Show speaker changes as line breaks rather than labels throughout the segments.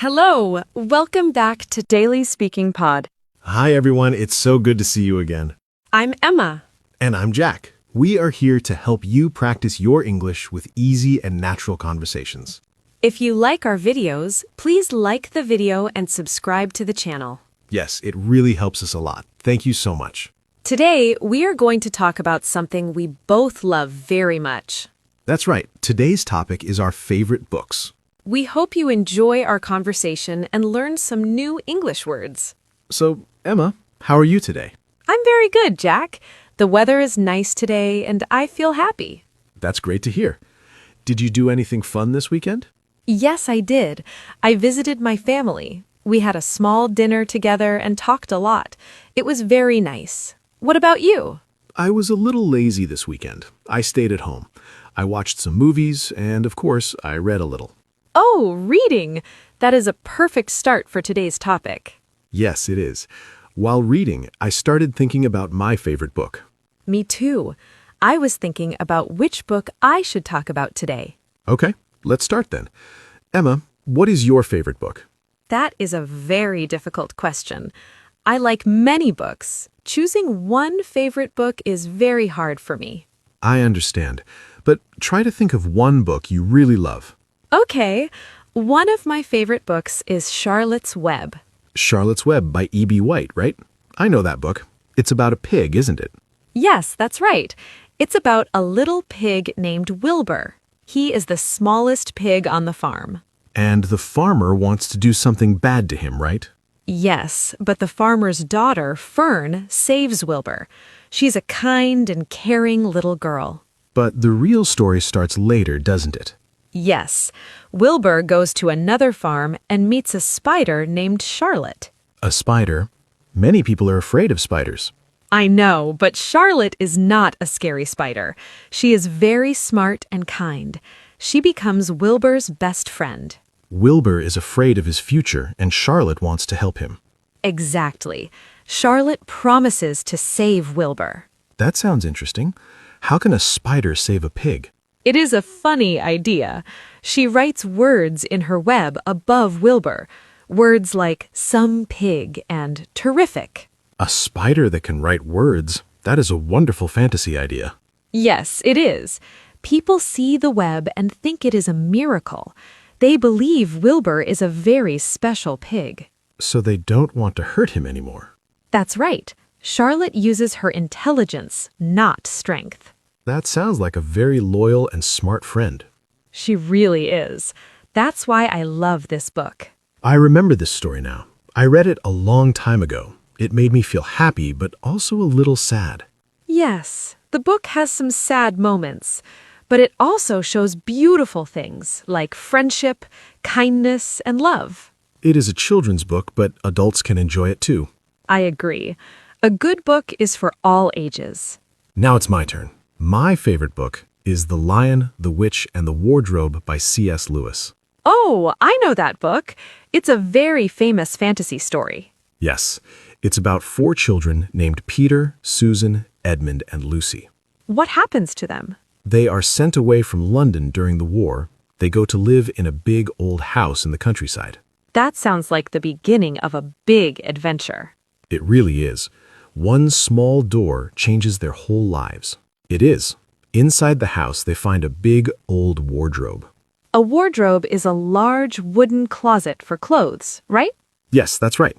Hello, welcome back to Daily Speaking Pod.
Hi, everyone. It's so good to see you again.
I'm Emma.
And I'm Jack. We are here to help you practice your English with easy and natural conversations.
If you like our videos, please like the video and subscribe to the channel.
Yes, it really helps us a lot. Thank you so much.
Today, we are going to talk about something we both love very much.
That's right. Today's topic is our favorite books.
We hope you enjoy our conversation and learn some new English words.
So, Emma, how are you today?
I'm very good, Jack. The weather is nice today and I feel happy.
That's great to hear. Did you do anything fun this weekend?
Yes, I did. I visited my family. We had a small dinner together and talked a lot. It was very nice. What about you?
I was a little lazy this weekend. I stayed at home. I watched some movies and, of course, I read a little.
Oh, reading! That is a perfect start for today's topic.
Yes, it is. While reading, I started thinking about my favorite book.
Me too. I was thinking about which book I should talk about today.
Okay, let's start then. Emma, what is your favorite book?
That is a very difficult question. I like many books. Choosing one favorite book is very hard for me.
I understand, but try to think of one book you really love.
Okay, one of my favorite books is Charlotte's Web.
Charlotte's Web by E.B. White, right? I know that book. It's about a pig, isn't it?
Yes, that's right. It's about a little pig named Wilbur. He is the smallest pig on the farm.
And the farmer wants to do something bad to him, right?
Yes, but the farmer's daughter, Fern, saves Wilbur. She's a kind and caring little girl.
But the real story starts later, doesn't it?
Yes, Wilbur goes to another farm and meets a spider named Charlotte.
A spider? Many people are afraid of spiders.
I know, but Charlotte is not a scary spider. She is very smart and kind. She becomes Wilbur's best friend.
Wilbur is afraid of his future, and Charlotte wants to help him.
Exactly. Charlotte promises to save Wilbur.
That sounds interesting. How can a spider save a pig?
It is a funny idea. She writes words in her web above Wilbur. Words like some pig and terrific.
A spider that can write words? That is a wonderful fantasy idea.
Yes, it is. People see the web and think it is a miracle. They believe Wilbur is a very special pig.
So they don't want to hurt him anymore.
That's right. Charlotte uses her intelligence, not strength.
That sounds like a very loyal and smart friend.
She really is. That's why I love this book.
I remember this story now. I read it a long time ago. It made me feel happy, but also a little sad.
Yes, the book has some sad moments, but it also shows beautiful things like friendship, kindness, and love.
It is a children's book, but adults can enjoy it too.
I agree. A good book is for all ages.
Now it's my turn. My favorite book is The Lion, the Witch, and the Wardrobe by C.S. Lewis.
Oh, I know that book. It's a very famous fantasy story.
Yes, it's about 4 children named Peter, Susan, Edmund, and Lucy.
What happens to them?
They are sent away from London during the war. They go to live in a big old house in the countryside.
That sounds like the beginning of a big adventure.
It really is. One small door changes their whole lives. It is. Inside the house, they find a big old wardrobe.
A wardrobe is a large wooden closet for clothes, right?
Yes, that's right.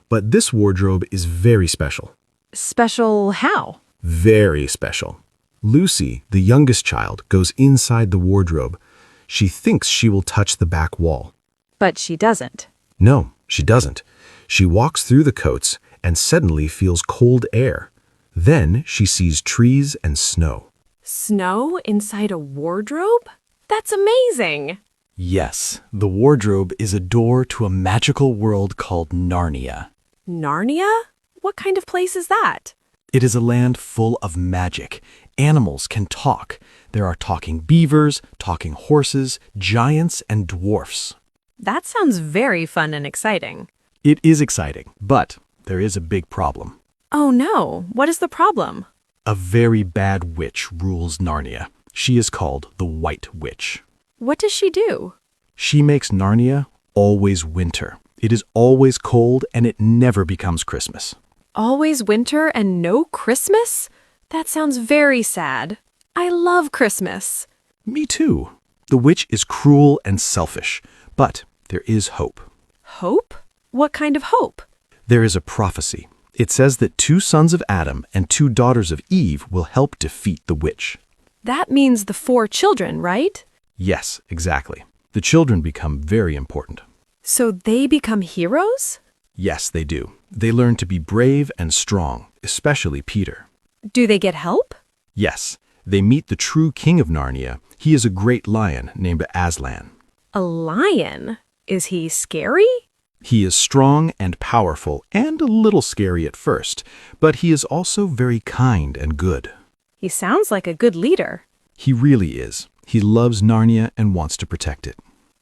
But this wardrobe is very special.
Special how?
Very special. Lucy, the youngest child, goes inside the wardrobe. She thinks she will touch the back wall.
But she doesn't.
No, she doesn't. She walks through the coats and suddenly feels cold air. Then she sees trees and snow.
Snow inside a wardrobe? That's amazing!
Yes, the wardrobe is a door to a magical world called Narnia.
Narnia? What kind of place is that?
It is a land full of magic. Animals can talk. There are talking beavers, talking horses, giants, and dwarfs.
That sounds very fun and exciting.
It is exciting, but there is a big problem.
Oh no, what is the problem?
A very bad witch rules Narnia. She is called the White Witch.
What does she do?
She makes Narnia always winter. It is always cold and it never becomes Christmas.
Always winter and no Christmas? That sounds very sad. I love Christmas.
Me too. The witch is cruel and selfish, but there is hope.
Hope? What kind of hope?
There is a prophecy. It says that 2 sons of Adam and 2 daughters of Eve will help defeat the witch.
That means the 4 children, right?
Yes, exactly. The children become very important.
So they become heroes?
Yes, they do. They learn to be brave and strong, especially Peter.
Do they get help?
Yes, they meet the true king of Narnia. He is a great lion named Aslan.
A lion? Is he scary?
He is strong and powerful and a little scary at first, but he is also very kind and good.
He sounds like a good leader.
He really is. He loves Narnia and wants to protect it.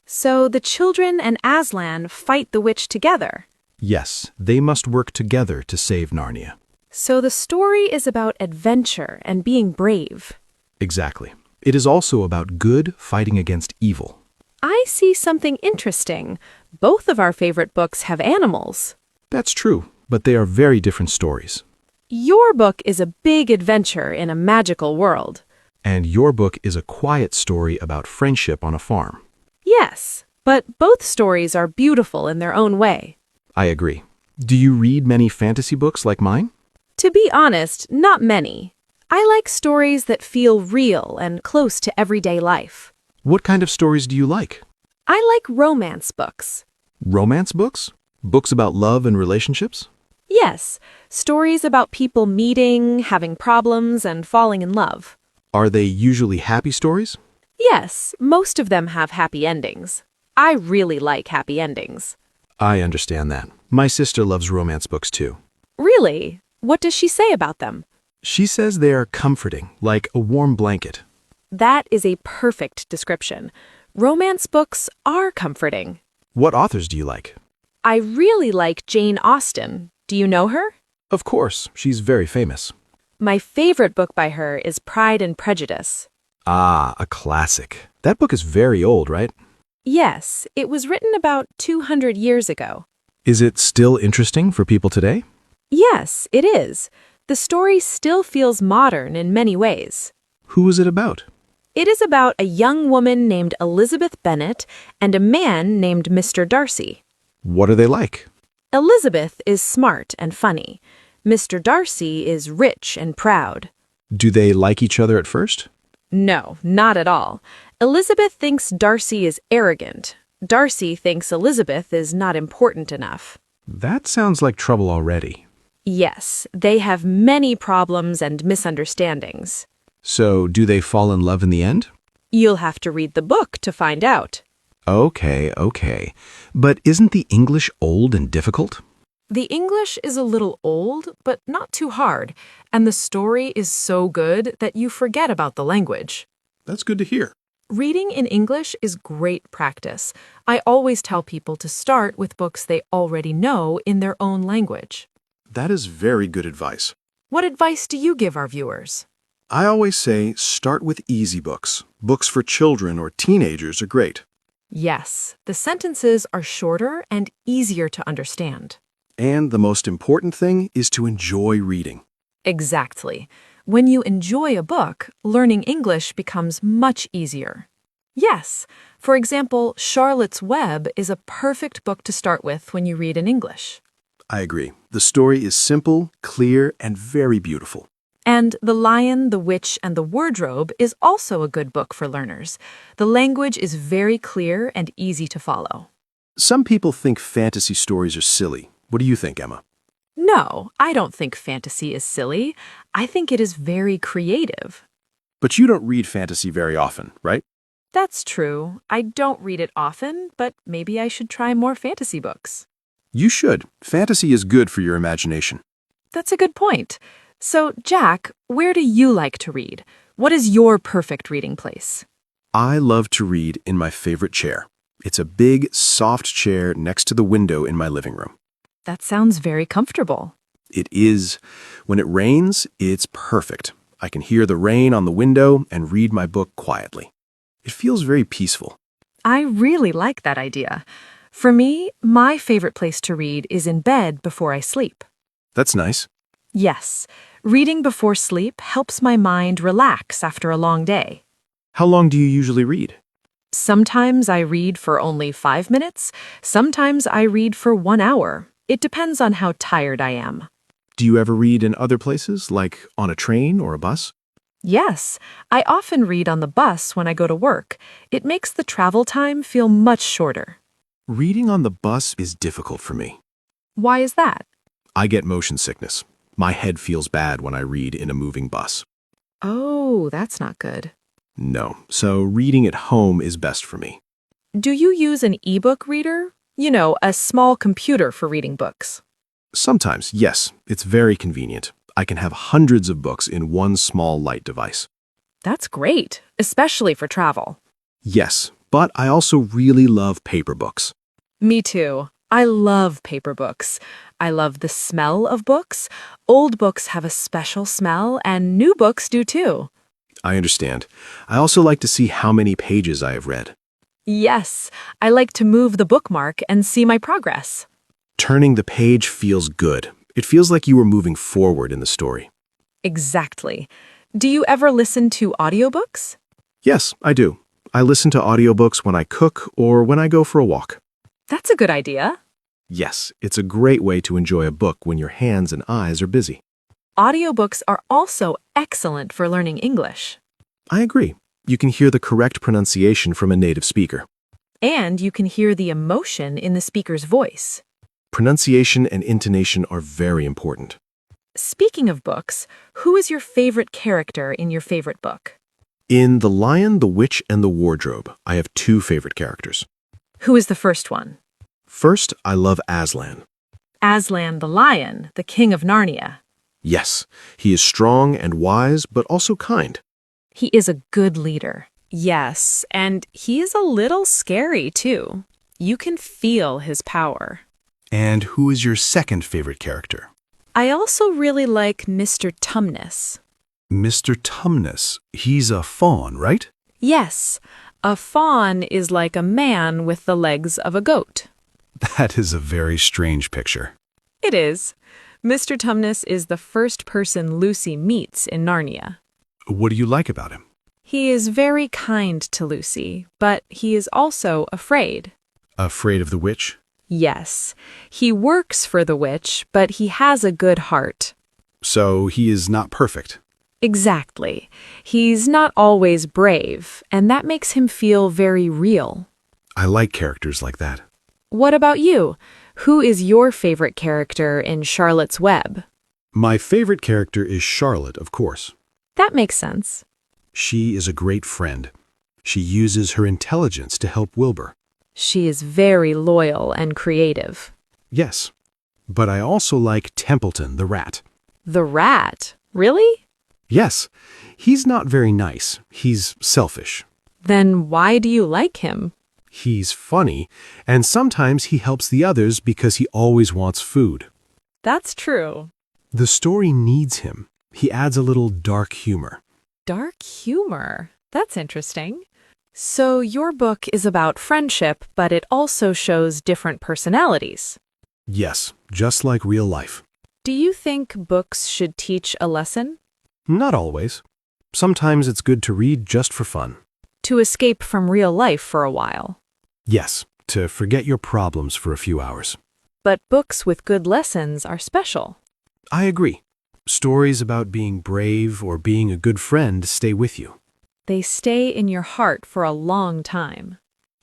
So the children and Aslan fight the witch together.
Yes, they must work together to save Narnia.
So the story is about adventure and being brave.
Exactly. It is also about good fighting against evil.
I see something interesting. Both of our favorite books have animals.
That's true, but they are very different stories.
Your book is a big adventure in a magical world.
And your book is a quiet story about friendship on a farm.
Yes, but both stories are beautiful in their own way.
I agree. Do you read many fantasy books like mine?
To be honest, not many. I like stories that feel real and close to everyday life.
What kind of stories do you like?
I like romance books.
Romance books? Books about love and relationships?
Yes, stories about people meeting, having problems, and falling in love.
Are they usually happy stories?
Yes, most of them have happy endings. I really like happy endings.
I understand that. My sister loves romance books too.
Really? What does she say about them?
She says they are comforting, like a warm blanket.
That is a perfect description. Romance books are comforting.
What authors do you like?
I really like Jane Austen. Do you know her?
Of course, she's very famous.
My favorite book by her is Pride and Prejudice.
Ah, a classic. That book is very old, right?
Yes, it was written about 200 years ago.
Is it still interesting for people today?
Yes, it is. The story still feels modern in many ways.
Who is it about?
It is about a young woman named Elizabeth Bennet and a man named Mr. Darcy.
What are they like?
Elizabeth is smart and funny. Mr. Darcy is rich and proud.
Do they like each other at first?
No, not at all. Elizabeth thinks Darcy is arrogant. Darcy thinks Elizabeth is not important enough.
That sounds like trouble already.
Yes, they have many problems and misunderstandings.
So, do they fall in love in the end?
You'll have to read the book to find out.
Okay. But isn't the English old and difficult?
The English is a little old, but not too hard, and the story is so good that you forget about the language.
That's good to hear.
Reading in English is great practice. I always tell people to start with books they already know in their own language.
That is very good advice.
What advice do you give our viewers?
I always say start with easy books. Books for children or teenagers are great.
Yes, the sentences are shorter and easier to understand.
And the most important thing is to enjoy reading.
Exactly. When you enjoy a book, learning English becomes much easier. Yes, for example, Charlotte's Web is a perfect book to start with when you read in English.
I agree. The story is simple, clear, and very beautiful.
And The Lion, the Witch, and the Wardrobe is also a good book for learners. The language is very clear and easy to follow.
Some people think fantasy stories are silly. What do you think, Emma?
No, I don't think fantasy is silly. I think it is very creative.
But you don't read fantasy very often, right?
That's true. I don't read it often, but maybe I should try more fantasy books.
You should. Fantasy is good for your imagination.
That's a good point. So, Jack, where do you like to read? What is your perfect reading place?
I love to read in my favorite chair. It's a big, soft chair next to the window in my living room.
That sounds very comfortable.
It is. When it rains, it's perfect. I can hear the rain on the window and read my book quietly. It feels very peaceful.
I really like that idea. For me, my favorite place to read is in bed before I sleep.
That's nice.
Yes, reading before sleep helps my mind relax after a long day.
How long do you usually read?
Sometimes I read for only 5 minutes, sometimes I read for 1 hour. It depends on how tired I am.
Do you ever read in other places, like on a train or a bus?
Yes, I often read on the bus when I go to work. It makes the travel time feel much shorter.
Reading on the bus is difficult for me.
Why is that?
I get motion sickness. My head feels bad when I read in a moving bus.
Oh, that's not good.
No, so reading at home is best for me.
Do you use an ebook reader? You know, a small computer for reading books.
Sometimes, yes, it's very convenient. I can have hundreds of books in one small light device.
That's great, especially for travel.
Yes, but I also really love paper books.
Me too. I love paper books. I love the smell of books. Old books have a special smell, and new books do too.
I understand. I also like to see how many pages I have read.
Yes, I like to move the bookmark and see my progress.
Turning the page feels good. It feels like you are moving forward in the story.
Exactly. Do you ever listen to audiobooks?
Yes, I do. I listen to audiobooks when I cook or when I go for a walk.
That's a good idea.
Yes, it's a great way to enjoy a book when your hands and eyes are busy.
Audiobooks are also excellent for learning English.
I agree. You can hear the correct pronunciation from a native speaker.
And you can hear the emotion in the speaker's voice.
Pronunciation and intonation are very important.
Speaking of books, who is your favorite character in your favorite book?
In The Lion, the Witch, and the Wardrobe, I have two favorite characters.
Who is the first one?
First, I love Aslan.
Aslan the lion, the king of Narnia.
Yes, he is strong and wise, but also kind.
He is a good leader.
Yes, and he is a little scary too. You can feel his power.
And who is your second favorite character?
I also really like Mr. Tumnus.
Mr. Tumnus. He's a fawn, right?
Yes, a fawn is like a man with the legs of a goat.
That is a very strange picture.
It is. Mr. Tumnus is the first person Lucy meets in Narnia.
What do you like about him?
He is very kind to Lucy, but he is also afraid.
Afraid of the witch?
Yes, he works for the witch, but he has a good heart.
So he is not perfect.
Exactly. He's not always brave, and that makes him feel very real.
I like characters like that.
What about you? Who is your favorite character in Charlotte's Web?
My favorite character is Charlotte, of course.
That makes sense.
She is a great friend. She uses her intelligence to help Wilbur.
She is very loyal and creative.
Yes, but I also like Templeton, the rat.
The rat? Really?
Yes, he's not very nice. He's selfish.
Then why do you like him?
He's funny, and sometimes he helps the others because he always wants food.
That's true.
The story needs him. He adds a little dark humor.
Dark humor. That's interesting. So your book is about friendship, but it also shows different personalities.
Yes, just like real life.
Do you think books should teach a lesson?
Not always. Sometimes it's good to read just for fun.
To escape from real life for a while.
Yes, to forget your problems for a few hours.
But books with good lessons are special.
I agree. Stories about being brave or being a good friend stay with you.
They stay in your heart for a long time.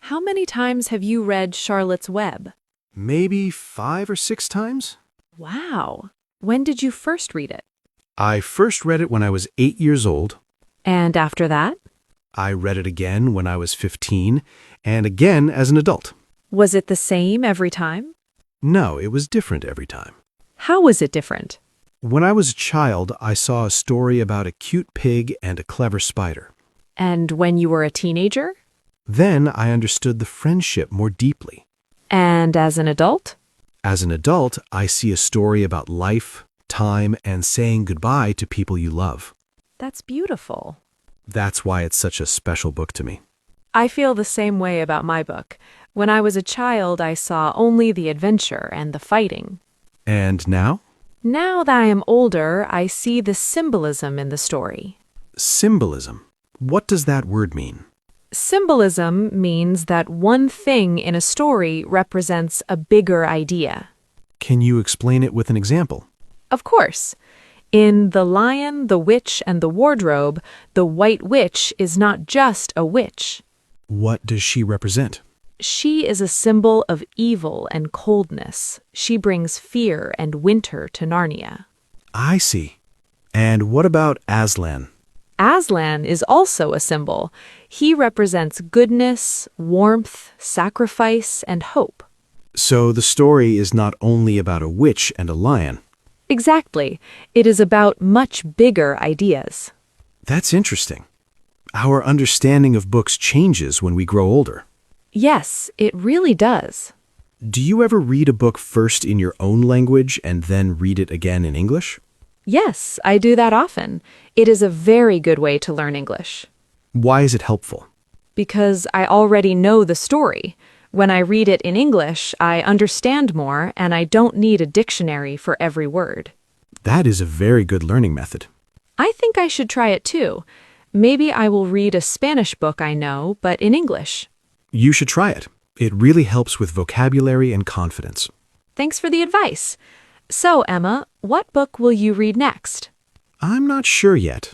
How many times have you read Charlotte's Web?
Maybe 5 or 6 times?
Wow. When did you first read it?
I first read it when I was 8 years old.
And after that?
I read it again when I was 15, and again as an adult.
Was it the same every time?
No, it was different every time.
How was it different?
When I was a child, I saw a story about a cute pig and a clever spider.
And when you were a teenager?
Then I understood the friendship more deeply.
And as an adult?
As an adult, I see a story about life, time, and saying goodbye to people you love.
That's beautiful.
That's why it's such a special book to me.
I feel the same way about my book. When I was a child, I saw only the adventure and the fighting.
And now?
Now that I am older, I see the symbolism in the story.
Symbolism. What does that word mean?
Symbolism means that one thing in a story represents a bigger idea.
Can you explain it with an example?
Of course. In The Lion, the Witch, and the Wardrobe, the White Witch is not just a witch.
What does she represent?
She is a symbol of evil and coldness. She brings fear and winter to Narnia.
I see. And what about Aslan?
Aslan is also a symbol. He represents goodness, warmth, sacrifice, and hope.
So the story is not only about a witch and a lion.
Exactly. It is about much bigger ideas.
That's interesting. Our understanding of books changes when we grow older.
Yes, it really does.
Do you ever read a book first in your own language and then read it again in English?
Yes, I do that often. It is a very good way to learn English.
Why is it helpful?
Because I already know the story. When I read it in English, I understand more and I don't need a dictionary for every word.
That is a very good learning method.
I think I should try it too. Maybe I will read a Spanish book I know, but in English.
You should try it. It really helps with vocabulary and confidence.
Thanks for the advice. So, Emma, what book will you read next?
I'm not sure yet.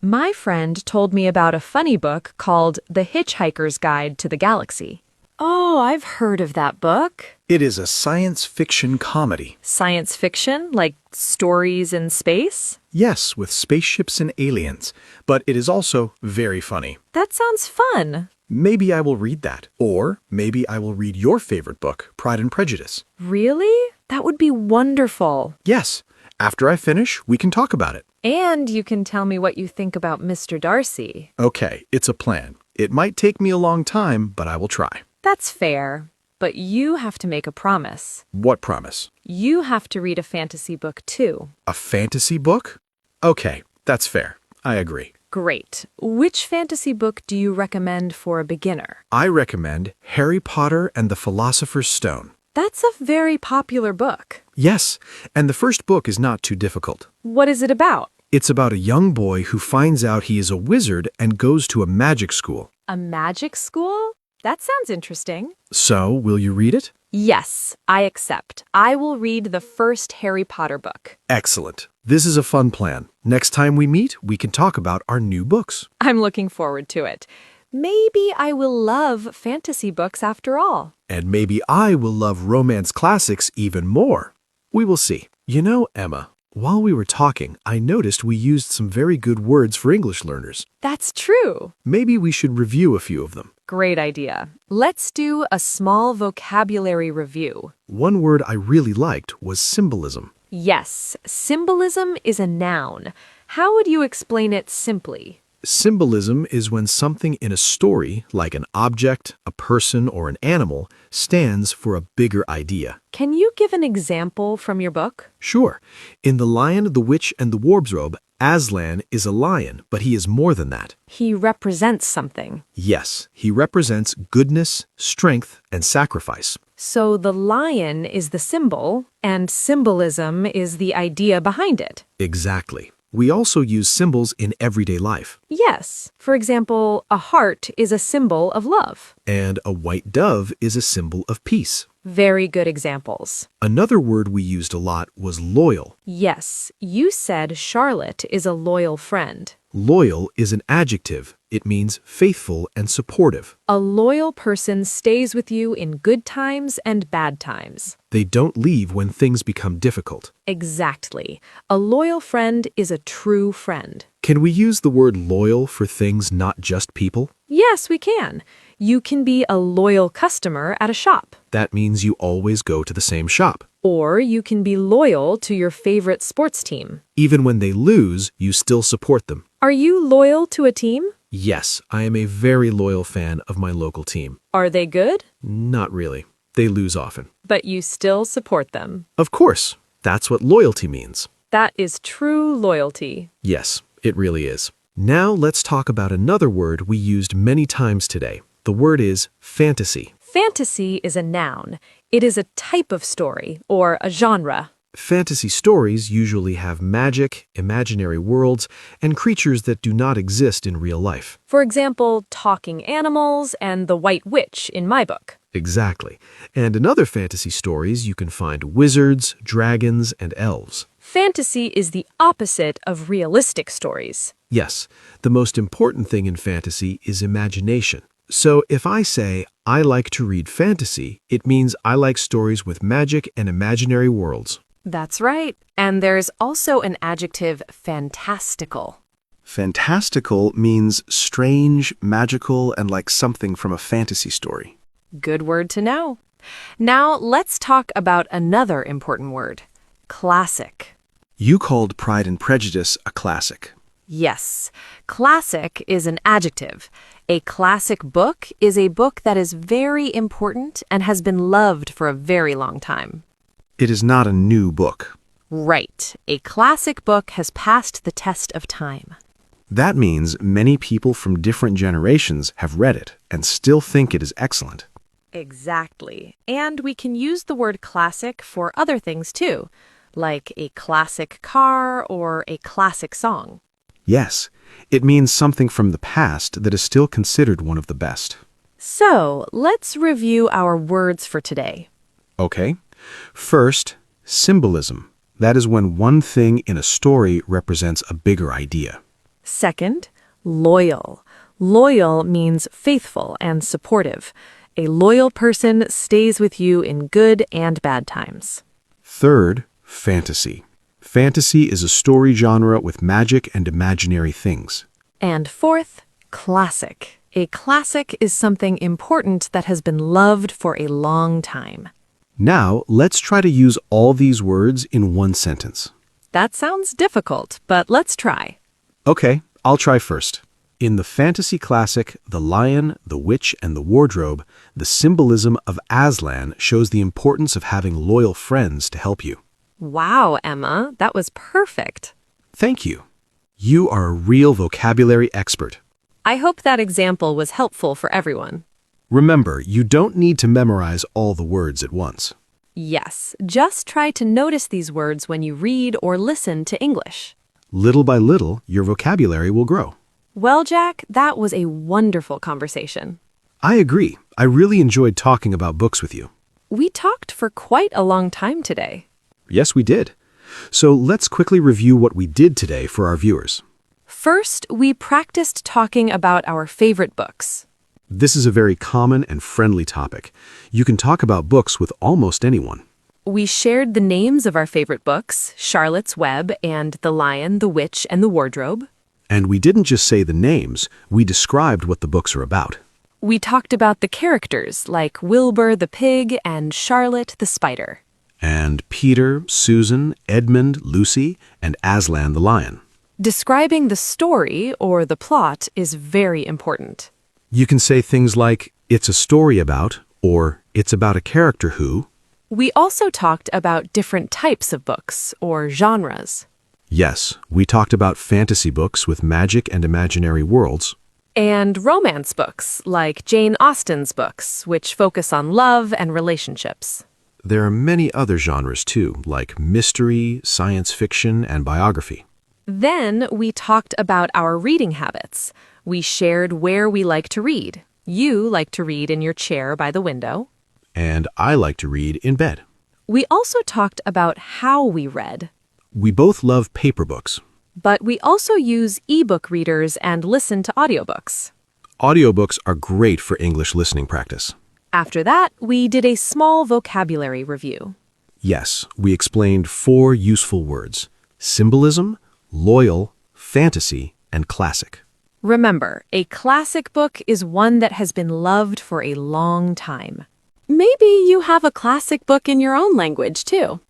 My friend told me about a funny book called The Hitchhiker's Guide to the Galaxy. Oh, I've heard of that book.
It is a science fiction comedy.
Science fiction, like stories in space?
Yes, with spaceships and aliens. But it is also very funny.
That sounds fun.
Maybe I will read that. Or maybe I will read your favorite book, Pride and Prejudice.
Really? That would be wonderful.
Yes. After I finish, we can talk about it.
And you can tell me what you think about Mr. Darcy.
Okay, it's a plan. It might take me a long time, but I will try.
That's fair. But you have to make a promise.
What promise?
You have to read a fantasy book too.
A fantasy book? Okay, that's fair. I agree.
Great. Which fantasy book do you recommend for a beginner?
I recommend Harry Potter and the Philosopher's Stone.
That's a very popular book.
Yes, and the first book is not too difficult.
What is it about?
It's about a young boy who finds out he is a wizard and goes to a magic school.
A magic school? That sounds interesting.
So, will you read it?
Yes, I accept. I will read the first Harry Potter book.
Excellent. This is a fun plan. Next time we meet, we can talk about our new books.
I'm looking forward to it. Maybe I will love fantasy books after all.
And maybe I will love romance classics even more. We will see. You know, Emma, while we were talking, I noticed we used some very good words for English learners.
That's true.
Maybe we should review a few of them.
Great idea. Let's do a small vocabulary review.
One word I really liked was symbolism.
Yes, symbolism is a noun. How would you explain it simply?
Symbolism is when something in a story, like an object, a person, or an animal, stands for a bigger idea.
Can you give an example from your book?
Sure. In The Lion, the Witch, and the Wardrobe, Aslan is a lion, but he is more than that.
He represents something.
Yes, he represents goodness, strength, and sacrifice.
So the lion is the symbol, and symbolism is the idea behind it.
Exactly. We also use symbols in everyday life.
Yes. For example, a heart is a symbol of love.
And a white dove is a symbol of peace.
Very good examples.
Another word we used a lot was loyal.
Yes, you said Charlotte is a loyal friend.
Loyal is an adjective. It means faithful and supportive.
A loyal person stays with you in good times and bad times.
They don't leave when things become difficult.
Exactly. A loyal friend is a true friend.
Can we use the word loyal for things, not just people?
Yes, we can. You can be a loyal customer at a shop.
That means you always go to the same shop.
Or you can be loyal to your favorite sports team.
Even when they lose, you still support them.
Are you loyal to a team?
Yes, I am a very loyal fan of my local team.
Are they good?
Not really. They lose often.
But you still support them.
Of course. That's what loyalty means.
That is true loyalty.
Yes, it really is. Now let's talk about another word we used many times today. The word is fantasy.
Fantasy is a noun. It is a type of story or a genre.
Fantasy stories usually have magic, imaginary worlds, and creatures that do not exist in real life.
For example, talking animals and the White Witch in my book.
Exactly. And in other fantasy stories, you can find wizards, dragons, and elves.
Fantasy is the opposite of realistic stories.
Yes, the most important thing in fantasy is imagination. So if I say, I like to read fantasy, it means I like stories with magic and imaginary worlds.
That's right. And there's also an adjective, fantastical.
Fantastical means strange, magical, and like something from a fantasy story.
Good word to know. Now let's talk about another important word, classic.
You called Pride and Prejudice a classic.
Yes, classic is an adjective. A classic book is a book that is very important and has been loved for a very long time.
It is not a new book.
Right. A classic book has passed the test of time.
That means many people from different generations have read it and still think it is excellent.
Exactly. And we can use the word classic for other things too, like a classic car or a classic song.
Yes, it means something from the past that is still considered one of the best.
So, let's review our words for today.
Okay. First, symbolism. That is when one thing in a story represents a bigger idea.
Second, loyal. Loyal means faithful and supportive. A loyal person stays with you in good and bad times.
Third, fantasy. Fantasy is a story genre with magic and imaginary things.
And fourth, classic. A classic is something important that has been loved for a long time.
Now, let's try to use all these words in one sentence.
That sounds difficult, but let's try.
Okay, I'll try first. In the fantasy classic, The Lion, the Witch, and the Wardrobe, the symbolism of Aslan shows the importance of having loyal friends to help you.
Wow, Emma, that was perfect.
Thank you. You are a real vocabulary expert.
I hope that example was helpful for everyone.
Remember, you don't need to memorize all the words at once.
Yes, just try to notice these words when you read or listen to English.
Little by little, your vocabulary will grow.
Well, Jack, that was a wonderful conversation.
I agree. I really enjoyed talking about books with you.
We talked for quite a long time today.
Yes, we did. So let's quickly review what we did today for our viewers.
First, we practiced talking about our favorite books.
This is a very common and friendly topic. You can talk about books with almost anyone.
We shared the names of our favorite books, Charlotte's Web and The Lion, the Witch, and the Wardrobe.
And we didn't just say the names, we described what the books are about.
We talked about the characters, like Wilbur the pig and Charlotte the spider.
And Peter, Susan, Edmund, Lucy, and Aslan the lion.
Describing the story or the plot is very important.
You can say things like, it's a story about, or it's about a character who.
We also talked about different types of books or genres.
Yes, we talked about fantasy books with magic and imaginary worlds.
And romance books, like Jane Austen's books, which focus on love and relationships.
There are many other genres too, like mystery, science fiction, and biography.
Then we talked about our reading habits. We shared where we like to read. You like to read in your chair by the window.
And I like to read in bed.
We also talked about how we read.
We both love paper books.
But we also use ebook readers and listen to audiobooks.
Audiobooks are great for English listening practice.
After that, we did a small vocabulary review.
Yes, we explained 4 useful words: symbolism, loyal, fantasy, and classic.
Remember, a classic book is one that has been loved for a long time. Maybe you have a classic book in your own language, too.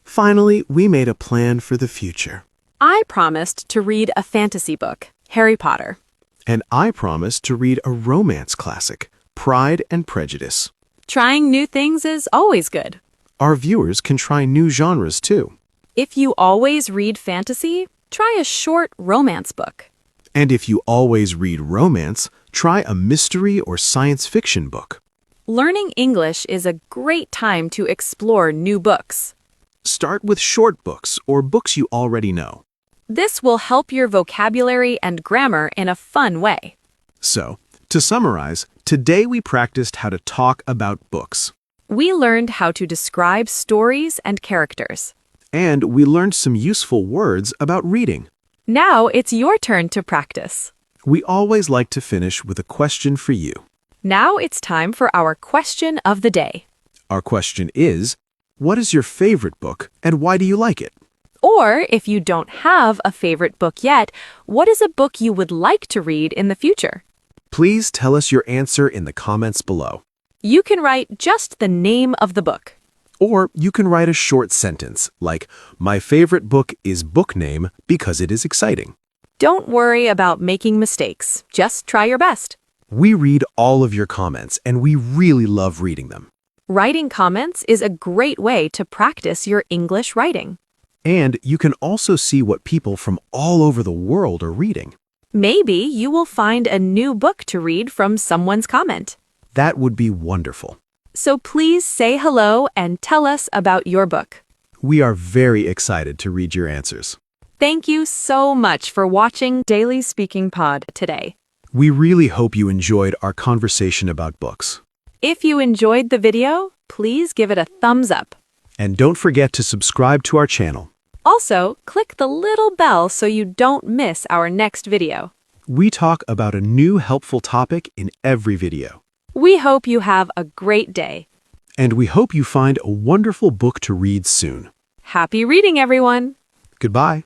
Finally, we made a plan for the future.
I promised to read a fantasy book, Harry Potter.
And I promised to read a romance classic, Pride and Prejudice.
Trying new things is always good.
Our viewers can try new genres too.
If you always read fantasy, try a short romance book.
And if you always read romance, try a mystery or science fiction book.
Learning English is a great time to explore new books.
Start with short books or books you already know.
This will help your vocabulary and grammar in a fun way.
So, to summarize, today we practiced how to talk about books.
We learned how to describe stories and characters.
And we learned some useful words about reading.
Now it's your turn to practice.
We always like to finish with a question for you.
Now it's time for our question of the day.
Our question is, what is your favorite book and why do you like it?
Or, if you don't have a favorite book yet, what is a book you would like to read in the future?
Please tell us your answer in the comments below.
You can write just the name of the book.
Or you can write a short sentence like, my favorite book is book name because it is exciting.
Don't worry about making mistakes. Just try your best.
We read all of your comments and we really love reading them.
Writing comments is a great way to practice your English writing.
And you can also see what people from all over the world are reading.
Maybe you will find a new book to read from someone's comment.
That would be wonderful.
So please say hello and tell us about your book.
We are very excited to read your answers.
Thank you so much for watching Daily Speaking Pod today.
We really hope you enjoyed our conversation about books.
If you enjoyed the video, please give it a thumbs up.
And don't forget to subscribe to our channel.
Also, click the little bell so you don't miss our next video.
We talk about a new helpful topic in every video.
We hope you have a great day.
And we hope you find a wonderful book to read soon.
Happy reading, everyone!
Goodbye.